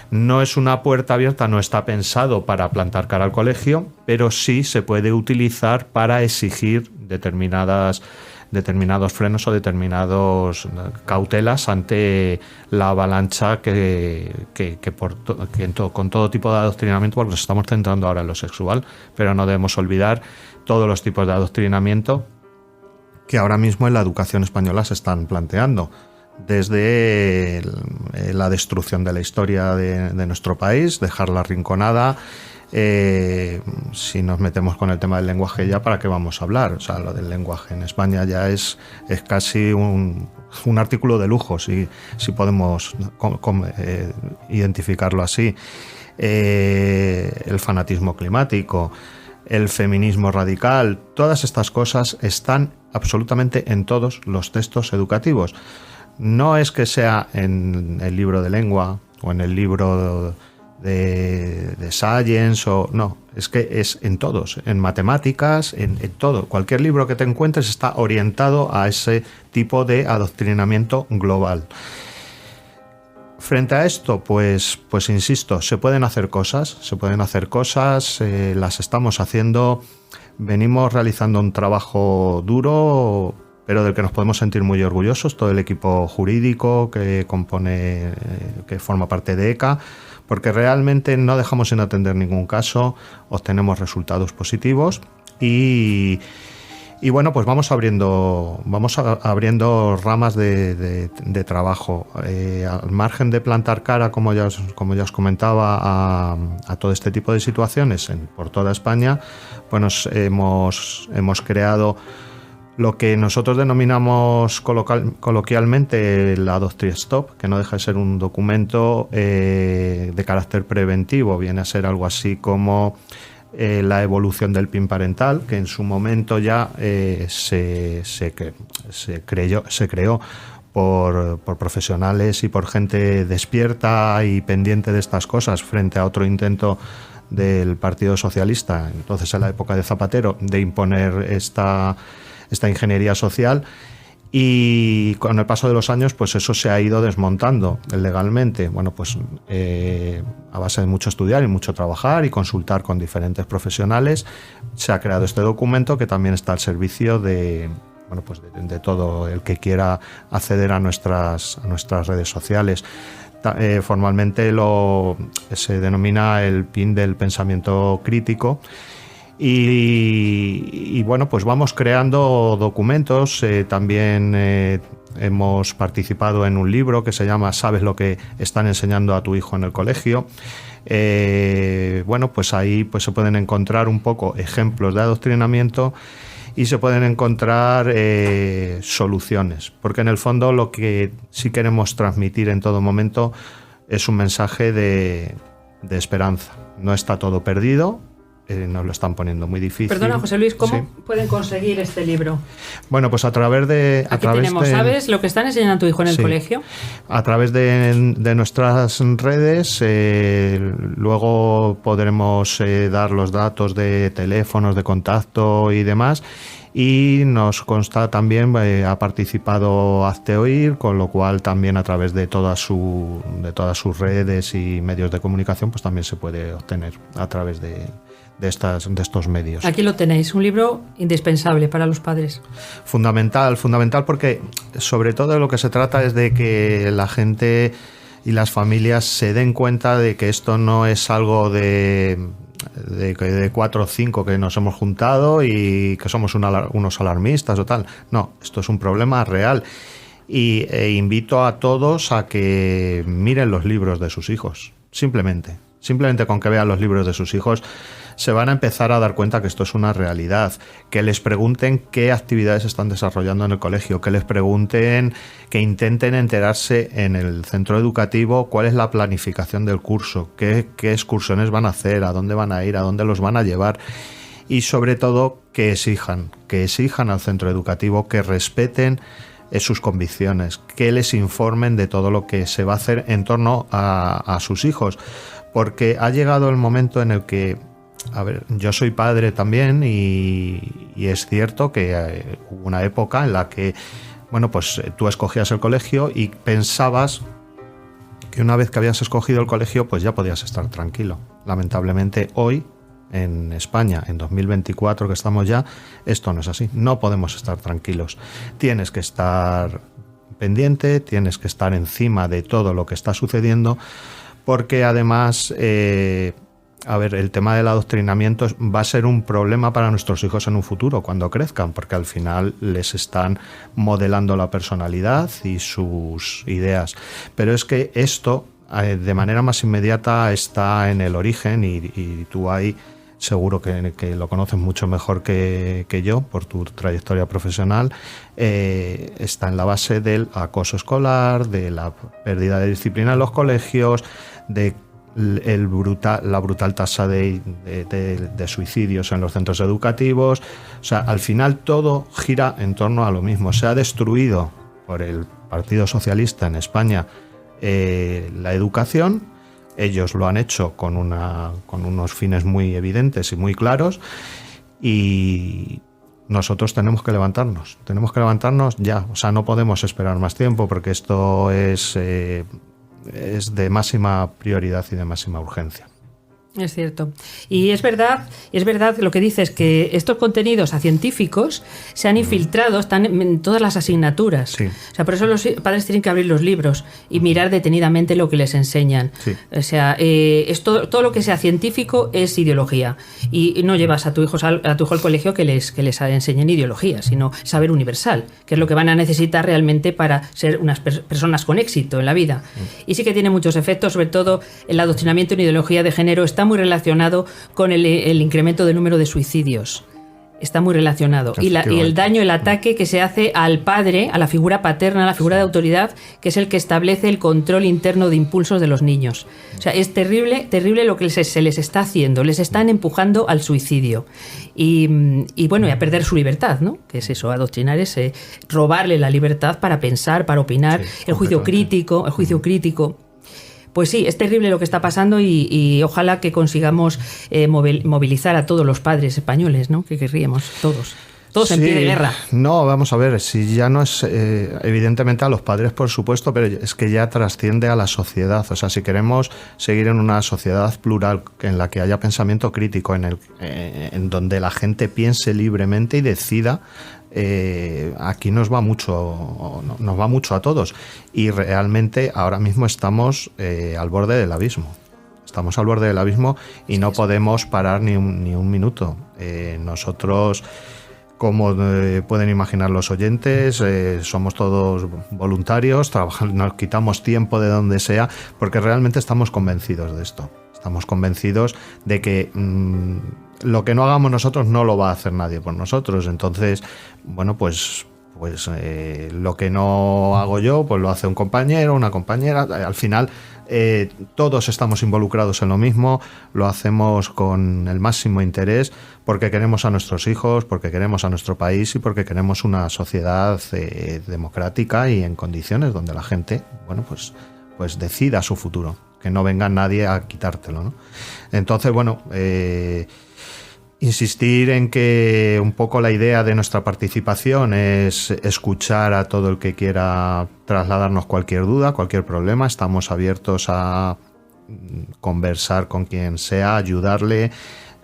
No es una puerta abierta, no está pensado para plantar cara al colegio, pero sí se puede utilizar para exigir determinados frenos o determinadas cautelas ante la avalancha con todo tipo de adoctrinamiento, porque nos estamos centrando ahora en lo sexual, pero no debemos olvidar todos los tipos de adoctrinamiento que ahora mismo en la educación española se están planteando, desde la destrucción de la historia de nuestro país, dejarla arrinconada. Si nos metemos con el tema del lenguaje, ya para qué vamos a hablar. O sea, lo del lenguaje en España ya es casi un artículo de lujo, si podemos identificarlo así. El fanatismo climático, el feminismo radical, todas estas cosas están absolutamente en todos los textos educativos. No es que sea en el libro de lengua o en el libro de Science no, es que es en todos, en matemáticas, en todo. Cualquier libro que te encuentres está orientado a ese tipo de adoctrinamiento global. Frente a esto, pues insisto, se pueden hacer cosas, las estamos haciendo. Venimos realizando un trabajo duro, pero del que nos podemos sentir muy orgullosos, todo el equipo jurídico que forma parte de ECA, porque realmente no dejamos sin atender ningún caso, obtenemos resultados positivos y bueno, pues vamos abriendo ramas de trabajo. Al margen de plantar cara, como ya os comentaba, a todo este tipo de situaciones por toda España, pues hemos creado lo que nosotros denominamos coloquialmente la Doctrina Stop, que no deja de ser un documento de carácter preventivo. Viene a ser algo así como la evolución del PIN parental, que en su momento ya se creó por profesionales y por gente despierta y pendiente de estas cosas frente a otro intento del Partido Socialista, entonces en la época de Zapatero, de imponer esta ingeniería social. Y con el paso de los años, pues eso se ha ido desmontando legalmente. Bueno, pues a base de mucho estudiar y mucho trabajar y consultar con diferentes profesionales, se ha creado este documento que también está al servicio de todo el que quiera acceder a nuestras redes sociales. Formalmente se denomina el PIN del pensamiento crítico. Y bueno, pues vamos creando documentos. También hemos participado en un libro que se llama ¿Sabes lo que están enseñando a tu hijo en el colegio? Bueno, pues ahí pues se pueden encontrar un poco ejemplos de adoctrinamiento y se pueden encontrar soluciones, porque en el fondo lo que sí queremos transmitir en todo momento es un mensaje de esperanza. No está todo perdido. Nos lo están poniendo muy difícil. Perdona, José Luis, ¿cómo pueden conseguir este libro? Bueno, pues a través de... ¿Sabes lo que están enseñando a tu hijo en el colegio? A través de nuestras redes, luego podremos dar los datos de teléfonos, de contacto y demás. Y nos consta también, ha participado Hazte Oír, con lo cual también a través de todas sus redes y medios de comunicación, pues también se puede obtener a través de estos medios. Aquí lo tenéis, un libro indispensable para los padres. Fundamental porque sobre todo lo que se trata es de que la gente y las familias se den cuenta de que esto no es algo de 4 o 5 que nos hemos juntado y que somos unos alarmistas o tal. No, esto es un problema real. E invito a todos a que miren los libros de sus hijos. Simplemente con que vean los libros de sus hijos se van a empezar a dar cuenta que esto es una realidad, que les pregunten qué actividades están desarrollando en el colegio, que les pregunten, que intenten enterarse en el centro educativo cuál es la planificación del curso, qué excursiones van a hacer, a dónde van a ir, a dónde los van a llevar y sobre todo que exijan al centro educativo, que respeten sus convicciones, que les informen de todo lo que se va a hacer en torno a sus hijos, porque ha llegado el momento en el que, a ver, yo soy padre también y es cierto que hubo una época en la que, bueno, pues tú escogías el colegio y pensabas que una vez que habías escogido el colegio, pues ya podías estar tranquilo. Lamentablemente hoy, en España, en 2024 que estamos ya, esto no es así. No podemos estar tranquilos. Tienes que estar pendiente, tienes que estar encima de todo lo que está sucediendo, porque además, el tema del adoctrinamiento va a ser un problema para nuestros hijos en un futuro, cuando crezcan, porque al final les están modelando la personalidad y sus ideas. Pero es que esto, de manera más inmediata, está en el origen y tú ahí seguro que lo conoces mucho mejor que yo por tu trayectoria profesional, está en la base del acoso escolar, de la pérdida de disciplina en los colegios, de la brutal tasa de suicidios en los centros educativos. O sea, al final todo gira en torno a lo mismo. Se ha destruido por el Partido Socialista en España la educación. Ellos lo han hecho con unos fines muy evidentes y muy claros, y nosotros tenemos que levantarnos ya. O sea, no podemos esperar más tiempo, porque esto es de máxima prioridad y de máxima urgencia. Es cierto. Y es verdad lo que dices, que estos contenidos científicos se han infiltrado, están en todas las asignaturas. Sí. O sea, por eso los padres tienen que abrir los libros y mirar detenidamente lo que les enseñan. Sí. O sea, todo lo que sea científico es ideología. Y no llevas a tu hijo al colegio que les enseñen ideología, sino saber universal, que es lo que van a necesitar realmente para ser unas personas con éxito en la vida. Y sí que tiene muchos efectos, sobre todo el adoctrinamiento en ideología de género está muy relacionado con el incremento del número de suicidios. está muy relacionado. Y el daño, el ataque que se hace al padre, a la figura paterna, a la figura de autoridad, que es el que establece el control interno de impulsos de los niños. O sea, es terrible lo que se les está haciendo. Les están empujando al suicidio. Y bueno, y a perder su libertad, ¿no? Que es eso, adoctrinar es robarle la libertad para pensar, para opinar, el juicio crítico. Pues sí, es terrible lo que está pasando y ojalá que consigamos movilizar a todos los padres españoles, ¿no? Que querríamos, todos en pie de guerra. No, vamos a ver, si ya no es evidentemente a los padres, por supuesto, pero es que ya trasciende a la sociedad. O sea, si queremos seguir en una sociedad plural en la que haya pensamiento crítico, en donde la gente piense libremente y decida, aquí nos va mucho a todos, y realmente ahora mismo estamos al borde del abismo. Estamos al borde del abismo y no podemos parar ni un minuto. Nosotros, como pueden imaginar los oyentes, somos todos voluntarios, nos quitamos tiempo de donde sea, porque realmente estamos convencidos de esto. Estamos convencidos de que lo que no hagamos nosotros no lo va a hacer nadie por nosotros. Entonces, bueno, pues lo que no hago yo, pues lo hace un compañero, una compañera. Al final, todos estamos involucrados en lo mismo, lo hacemos con el máximo interés, porque queremos a nuestros hijos, porque queremos a nuestro país y porque queremos una sociedad democrática y en condiciones donde la gente, bueno, pues decida su futuro, que no venga nadie a quitártelo, ¿no? Entonces, bueno, insistir en que un poco la idea de nuestra participación es escuchar a todo el que quiera trasladarnos cualquier duda, cualquier problema. Estamos abiertos a conversar con quien sea, ayudarle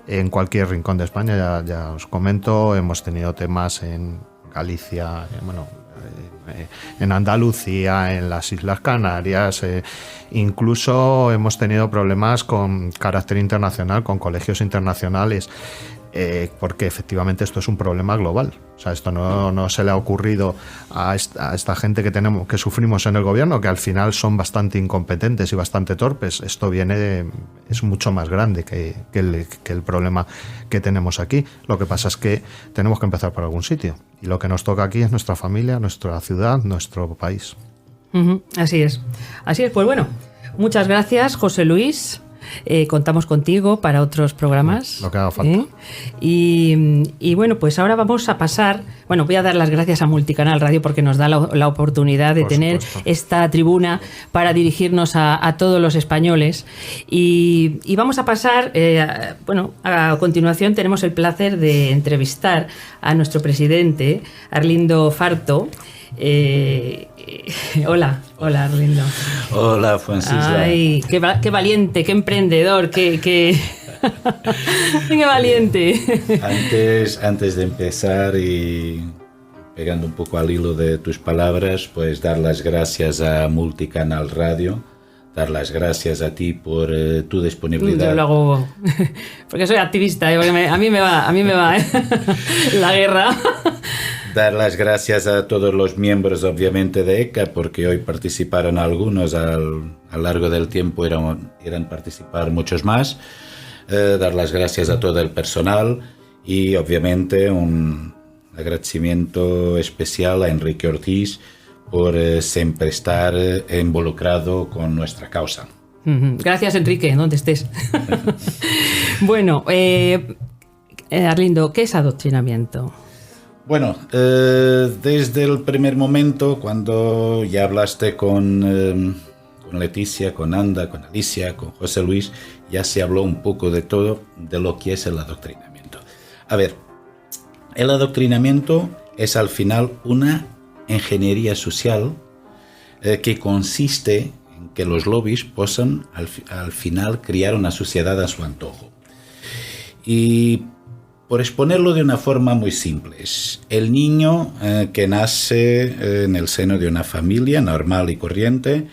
en cualquier rincón de España. Ya os comento, hemos tenido temas en Galicia, en Andalucía, en las Islas Canarias, incluso hemos tenido problemas con carácter internacional, con colegios internacionales, porque efectivamente esto es un problema global. O sea, esto no se le ha ocurrido a esta gente que sufrimos en el gobierno, que al final son bastante incompetentes y bastante torpes. Esto es mucho más grande que el problema que tenemos aquí. Lo que pasa es que tenemos que empezar por algún sitio. Y lo que nos toca aquí es nuestra familia, nuestra ciudad, nuestro país. Así es. Pues bueno, muchas gracias, José Luis. Contamos contigo para otros programas. Lo que haga falta. Y bueno, pues ahora vamos a pasar. Bueno, voy a dar las gracias a Multicanal Radio porque nos da la oportunidad de tener esta tribuna para dirigirnos a todos los españoles. Y vamos a pasar, a continuación tenemos el placer de entrevistar a nuestro presidente, Arlindo Farto. Hola Arlindo. Hola, Francisca. Ay, qué valiente, qué emprendedor, qué valiente. Antes de empezar y pegando un poco al hilo de tus palabras, pues dar las gracias a Multicanal Radio, dar las gracias a ti por tu disponibilidad. Yo lo hago porque soy activista, porque a mí me va la guerra. Dar las gracias a todos los miembros, obviamente, de ECA, porque hoy participaron algunos, a lo largo del tiempo irán participar muchos más. Dar las gracias a todo el personal y, obviamente, un agradecimiento especial a Enrique Ortiz por siempre estar involucrado con nuestra causa. Gracias, Enrique, donde estés. Bueno, Arlindo, ¿qué es adoctrinamiento? Bueno, desde el primer momento, cuando ya hablaste con Leticia, con Anda, con Alicia, con José Luis, ya se habló un poco de todo, de lo que es el adoctrinamiento. A ver, el adoctrinamiento es al final una ingeniería social que consiste en que los lobbies puedan al final crear una sociedad a su antojo. Y por exponerlo de una forma muy simple, es el niño que nace en el seno de una familia normal y corriente,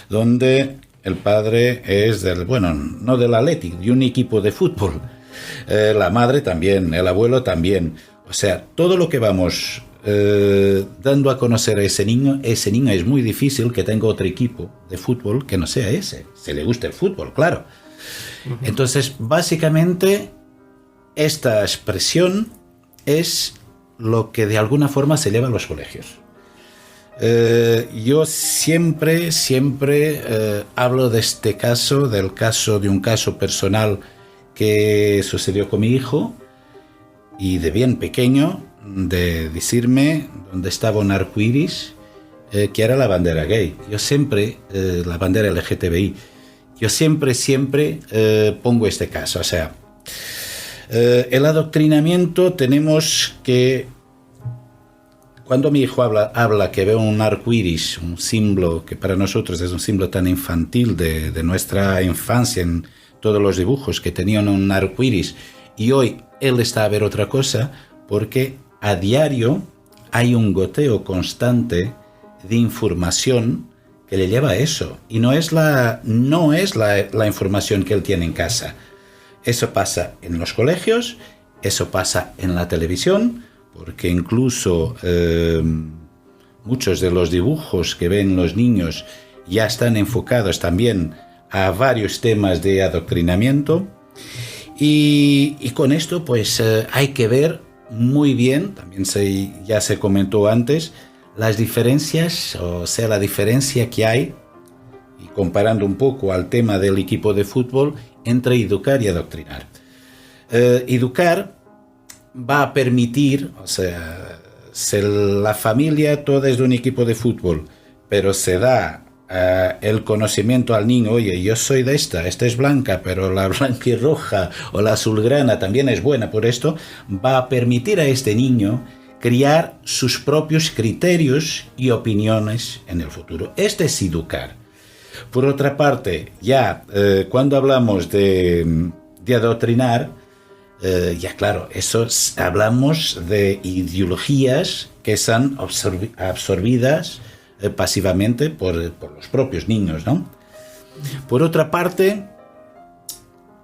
donde el padre es no del Athletic, de un equipo de fútbol, la madre también, el abuelo también. O sea, todo lo que vamos dando a conocer a ese niño es muy difícil que tenga otro equipo de fútbol que no sea ese. Se le gusta el fútbol, claro. Entonces, básicamente, esta expresión es lo que de alguna forma se lleva a los colegios. Yo siempre hablo de este caso, de un caso personal que sucedió con mi hijo, y de bien pequeño, de decirme dónde estaba un arcoíris, que era la bandera gay. Yo siempre, la bandera LGTBI, yo siempre pongo este caso. O sea, el adoctrinamiento tenemos que... Cuando mi hijo habla que ve un arcoíris, un símbolo que para nosotros es un símbolo tan infantil de nuestra infancia, en todos los dibujos que tenían un arcoíris, y hoy él está a ver otra cosa, porque a diario hay un goteo constante de información que le lleva a eso, y no es la información que él tiene en casa. Eso pasa en los colegios, eso pasa en la televisión, porque incluso muchos de los dibujos que ven los niños ya están enfocados también a varios temas de adoctrinamiento, y con esto pues hay que ver muy bien, también ya se comentó antes, las diferencias, o sea, la diferencia que hay, y comparando un poco al tema del equipo de fútbol, entre educar y adoctrinar. Educar va a permitir, o sea, si la familia toda es de un equipo de fútbol, pero se da el conocimiento al niño, oye, yo soy de esta es blanca, pero la blanca y roja o la azulgrana también es buena por esto, va a permitir a este niño crear sus propios criterios y opiniones en el futuro. Este es educar. Por otra parte, ya cuando hablamos de adoctrinar, ya claro, hablamos de ideologías que son absorbidas pasivamente por los propios niños, ¿no? Por otra parte,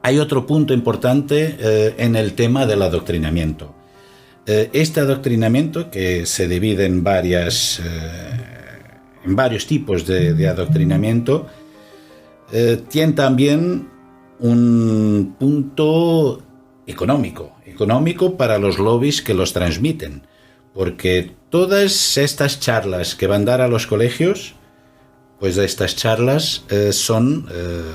hay otro punto importante en el tema del adoctrinamiento. Este adoctrinamiento, que se divide en varios tipos de adoctrinamiento, tiene también un punto económico para los lobbies que los transmiten, porque todas estas charlas que van a dar a los colegios, pues estas charlas son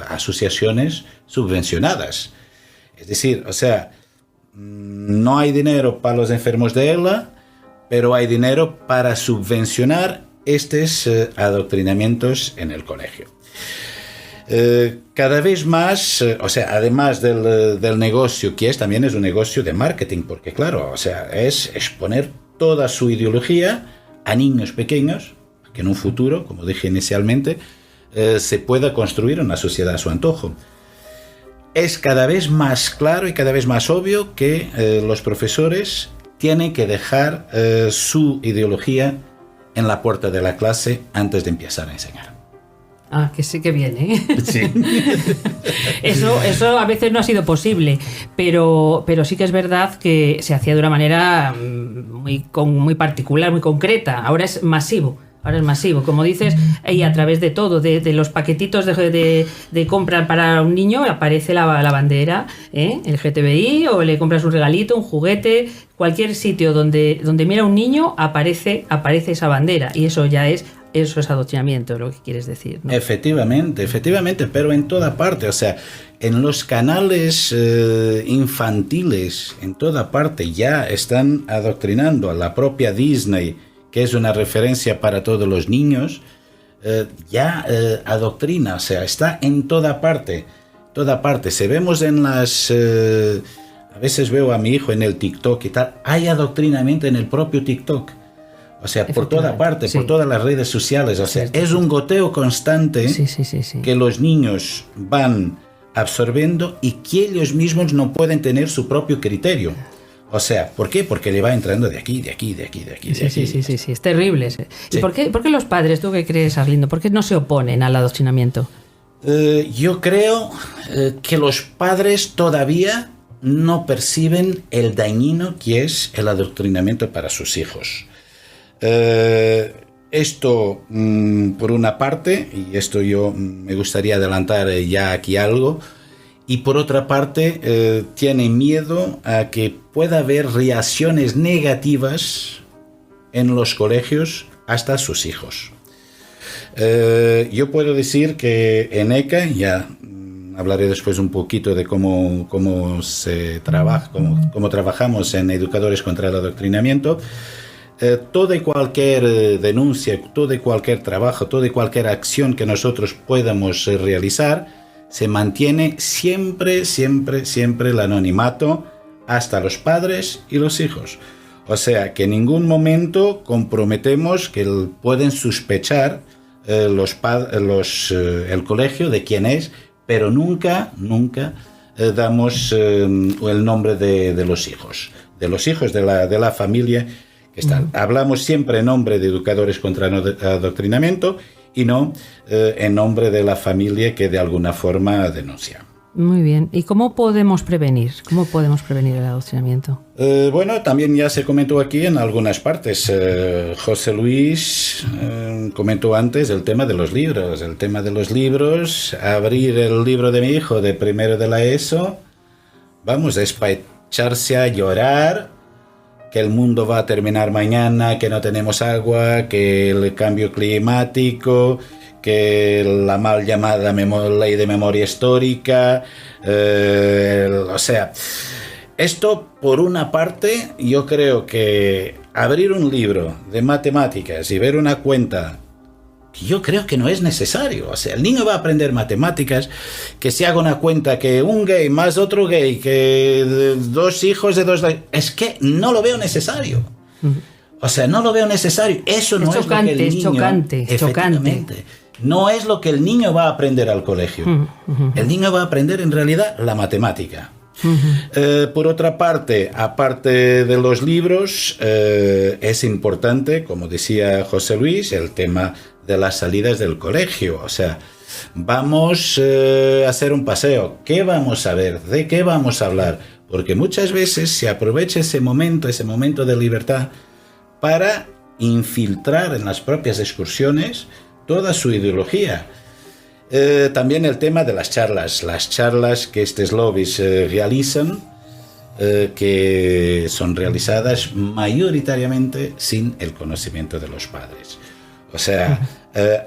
asociaciones subvencionadas. Es decir, o sea, no hay dinero para los enfermos de ELA, pero hay dinero para subvencionar estos adoctrinamientos en el colegio. Cada vez más, o sea, además del negocio que también es un negocio de marketing, porque claro, o sea, es exponer toda su ideología a niños pequeños, que en un futuro, como dije inicialmente, se pueda construir una sociedad a su antojo. Es cada vez más claro y cada vez más obvio que los profesores tienen que dejar su ideología en la puerta de la clase antes de empezar a enseñar. Ah, que sí que viene, ¿eh? Sí. Eso a veces no ha sido posible, pero sí que es verdad que se hacía de una manera muy particular, muy concreta. Ahora es masivo, como dices, y a través de todo, de los paquetitos de compra para un niño aparece la bandera, el LGTBI, o le compras un regalito, un juguete, cualquier sitio donde mira un niño aparece esa bandera, y eso es adoctrinamiento, lo que quieres decir, ¿no? Efectivamente, pero en toda parte, o sea, en los canales infantiles, en toda parte ya están adoctrinando. A la propia Disney, que es una referencia para todos los niños, ya adoctrina, o sea, está en toda parte. Si vemos en las... a veces veo a mi hijo en el TikTok y tal, hay adoctrinamiento en el propio TikTok. O sea, por toda parte, sí. Por todas las redes sociales. O sea, es un goteo constante que los niños van absorbiendo y que ellos mismos no pueden tener su propio criterio. O sea, ¿por qué? Porque le va entrando de aquí. Sí, es terrible. Sí. ¿Y por qué los padres, tú qué crees, Arlindo, por qué no se oponen al adoctrinamiento? Yo creo que los padres todavía no perciben el dañino que es el adoctrinamiento para sus hijos. Esto, por una parte, y esto yo me gustaría adelantar ya aquí algo, y por otra parte tienen miedo a que pueda haber reacciones negativas en los colegios hasta sus hijos. Yo puedo decir que en ECA, ya hablaré después un poquito de cómo se trabaja, cómo trabajamos en Educadores contra el Adoctrinamiento. Toda y cualquier denuncia, todo y cualquier trabajo, toda y cualquier acción que nosotros podamos realizar, se mantiene siempre el anonimato hasta los padres y los hijos. O sea, que en ningún momento comprometemos que pueden sospechar el colegio de quién es, pero nunca damos el nombre de los hijos de la familia que están. Hablamos siempre en nombre de Educadores contra el Adoctrinamiento y no en nombre de la familia que de alguna forma denuncia. Muy bien. ¿Y cómo podemos prevenir? ¿Cómo podemos prevenir el adoctrinamiento? Bueno, también ya se comentó aquí en algunas partes. José Luis comentó antes el tema de los libros. El tema de los libros, abrir el libro de mi hijo de primero de la ESO, vamos, despacharse a llorar, que el mundo va a terminar mañana, que no tenemos agua, que el cambio climático, que la mal llamada ley de memoria histórica, o sea, esto por una parte, yo creo que abrir un libro de matemáticas y ver una cuenta, yo creo que no es necesario. O sea, el niño va a aprender matemáticas, que se haga una cuenta que un gay más otro gay, que dos hijos de dos... Es que no lo veo necesario. O sea, no lo veo necesario. Eso no es lo que el niño... Es chocante. No es lo que el niño va a aprender al colegio. El niño va a aprender en realidad la matemática. Por otra parte, aparte de los libros, es importante, como decía José Luis, el tema de las salidas del colegio. O sea, vamos a hacer un paseo. ¿Qué vamos a ver? ¿De qué vamos a hablar? Porque muchas veces se aprovecha ese momento de libertad para infiltrar en las propias excursiones toda su ideología. También el tema de las charlas que estos lobbies realizan, que son realizadas mayoritariamente sin el conocimiento de los padres. O sea,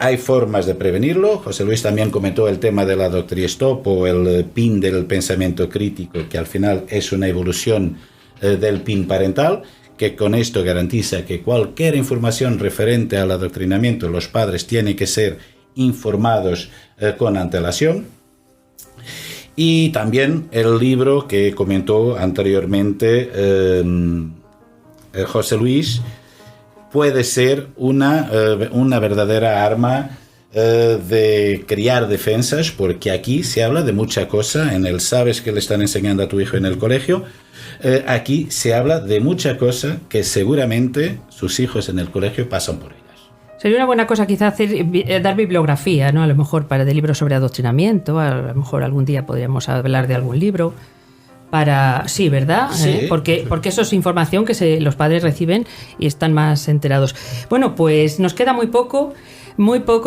hay formas de prevenirlo. José Luis también comentó el tema de la Doctrina Stop o el PIN del pensamiento crítico, que al final es una evolución del PIN parental, que con esto garantiza que cualquier información referente al adoctrinamiento, los padres tienen que ser informados con antelación. Y también el libro que comentó anteriormente José Luis puede ser una verdadera arma de crear defensas, porque aquí se habla de mucha cosa. En el sabes que le están enseñando a tu hijo en el colegio. Aquí se habla de mucha cosa que seguramente sus hijos en el colegio pasan por ellas. Sería una buena cosa quizá dar bibliografía, ¿no? A lo mejor de libros sobre adoctrinamiento, a lo mejor algún día podríamos hablar de algún libro. Sí, ¿verdad? Sí. Porque eso es información que los padres reciben y están más enterados. Bueno, pues nos queda muy poco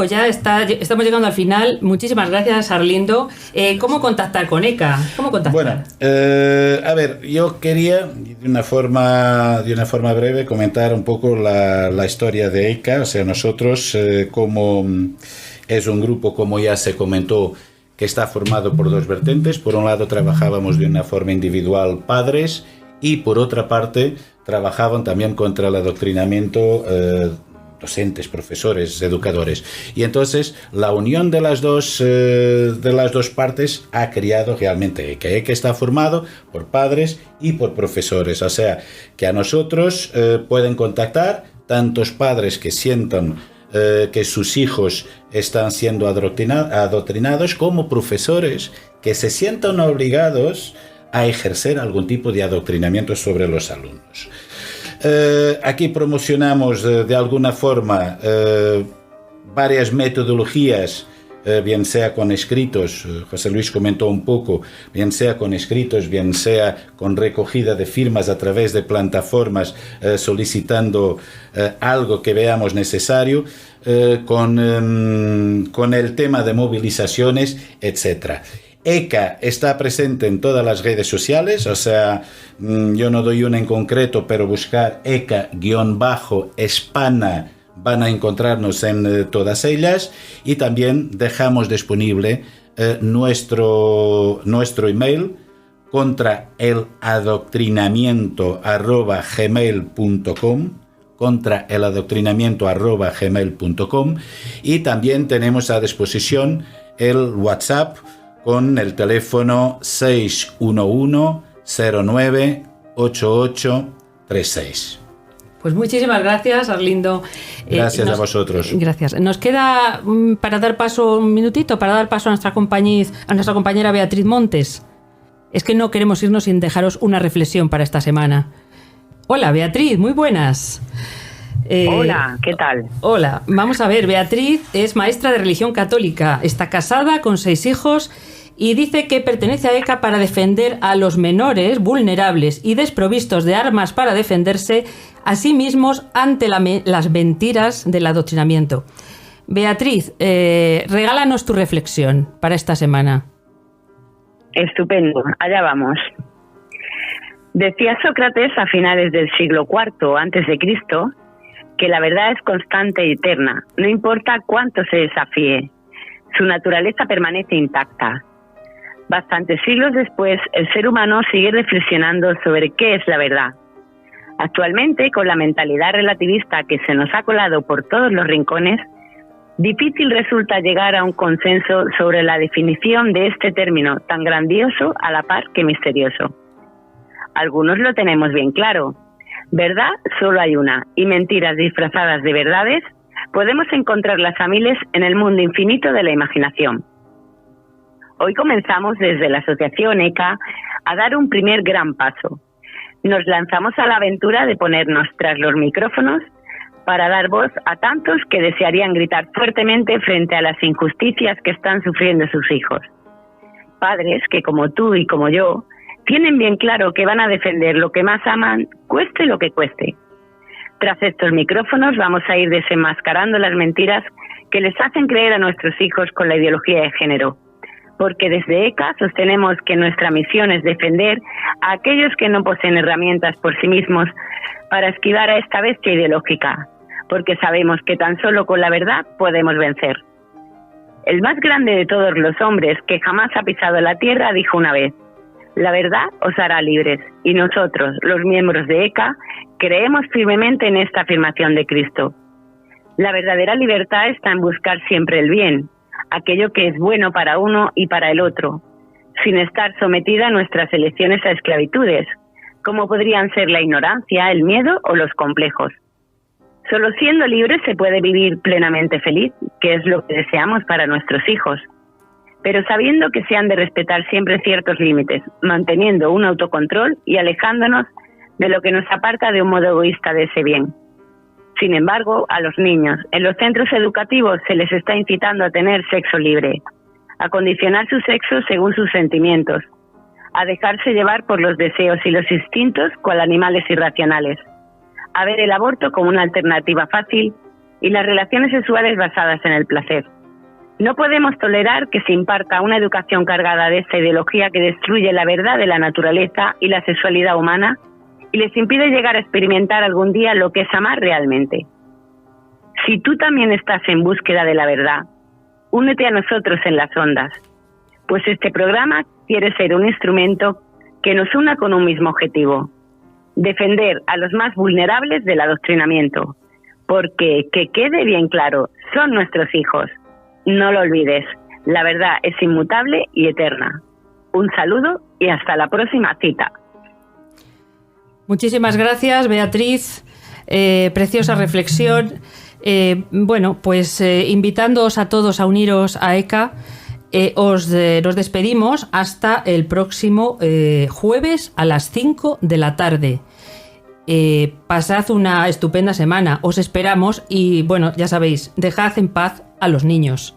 ya, estamos llegando al final. Muchísimas gracias, Arlindo. ¿Cómo contactar con ECA? Bueno, a ver, yo quería de una forma breve comentar un poco la historia de ECA. O sea, nosotros como es un grupo, como ya se comentó, que está formado por dos vertientes. Por un lado trabajábamos de una forma individual padres y por otra parte trabajaban también contra el adoctrinamiento docentes, profesores, educadores. Y entonces la unión de las dos partes ha creado realmente ECA. ECA está formado por padres y por profesores. O sea, que a nosotros pueden contactar tantos padres que sientan que sus hijos están siendo adoctrinados, como profesores que se sientan obligados a ejercer algún tipo de adoctrinamiento sobre los alumnos. Aquí promocionamos de alguna forma varias metodologías, bien sea con escritos, José Luis comentó un poco, bien sea con escritos, bien sea con recogida de firmas a través de plataformas solicitando algo que veamos necesario, con el tema de movilizaciones, etc. ECA está presente en todas las redes sociales, o sea, yo no doy una en concreto, pero buscar ECA_Espana van a encontrarnos en todas ellas, y también dejamos disponible nuestro email contraeladoctrinamiento@gmail.com, y también tenemos a disposición el WhatsApp con el teléfono 611-09-8836. Pues muchísimas gracias, Arlindo. Gracias a vosotros. Gracias. Nos queda para dar paso un minutito, para dar paso a nuestra compañera Beatriz Montes. Es que no queremos irnos sin dejaros una reflexión para esta semana. Hola, Beatriz, muy buenas. Hola, ¿qué tal? Hola, vamos a ver, Beatriz es maestra de religión católica, está casada con 6 hijos y dice que pertenece a ECA para defender a los menores vulnerables y desprovistos de armas para defenderse a sí mismos ante las mentiras del adoctrinamiento. Beatriz, regálanos tu reflexión para esta semana. Estupendo, allá vamos. Decía Sócrates a finales del siglo IV a.C. que la verdad es constante y eterna, no importa cuánto se desafíe, su naturaleza permanece intacta. Bastantes siglos después, el ser humano sigue reflexionando sobre qué es la verdad. Actualmente, con la mentalidad relativista que se nos ha colado por todos los rincones, difícil resulta llegar a un consenso sobre la definición de este término tan grandioso a la par que misterioso. Algunos lo tenemos bien claro. Verdad solo hay una, y mentiras disfrazadas de verdades podemos encontrarlas a miles en el mundo infinito de la imaginación. Hoy comenzamos desde la Asociación ECA a dar un primer gran paso. Nos lanzamos a la aventura de ponernos tras los micrófonos para dar voz a tantos que desearían gritar fuertemente frente a las injusticias que están sufriendo sus hijos. Padres que, como tú y como yo, tienen bien claro que van a defender lo que más aman, cueste lo que cueste. Tras estos micrófonos vamos a ir desenmascarando las mentiras que les hacen creer a nuestros hijos con la ideología de género, porque desde ECA sostenemos que nuestra misión es defender a aquellos que no poseen herramientas por sí mismos para esquivar a esta bestia ideológica, porque sabemos que tan solo con la verdad podemos vencer. El más grande de todos los hombres que jamás ha pisado la tierra dijo una vez: la verdad os hará libres, y nosotros, los miembros de ECA, creemos firmemente en esta afirmación de Cristo. La verdadera libertad está en buscar siempre el bien, aquello que es bueno para uno y para el otro, sin estar sometida a nuestras elecciones a esclavitudes, como podrían ser la ignorancia, el miedo o los complejos. Solo siendo libres se puede vivir plenamente feliz, que es lo que deseamos para nuestros hijos, pero sabiendo que se han de respetar siempre ciertos límites, manteniendo un autocontrol y alejándonos de lo que nos aparta de un modo egoísta de ese bien. Sin embargo, a los niños en los centros educativos se les está incitando a tener sexo libre, a condicionar su sexo según sus sentimientos, a dejarse llevar por los deseos y los instintos cual animales irracionales, a ver el aborto como una alternativa fácil y las relaciones sexuales basadas en el placer. No podemos tolerar que se imparta una educación cargada de esta ideología que destruye la verdad de la naturaleza y la sexualidad humana y les impide llegar a experimentar algún día lo que es amar realmente. Si tú también estás en búsqueda de la verdad, únete a nosotros en las ondas, pues este programa quiere ser un instrumento que nos una con un mismo objetivo: defender a los más vulnerables del adoctrinamiento, porque, que quede bien claro, son nuestros hijos. No lo olvides, la verdad es inmutable y eterna. Un saludo y hasta la próxima cita. Muchísimas gracias, Beatriz. Preciosa reflexión. Bueno, pues invitándoos a todos a uniros a ECA, nos despedimos hasta el próximo jueves a las 5 de la tarde. Pasad una estupenda semana, os esperamos y bueno, ya sabéis, dejad en paz a los niños.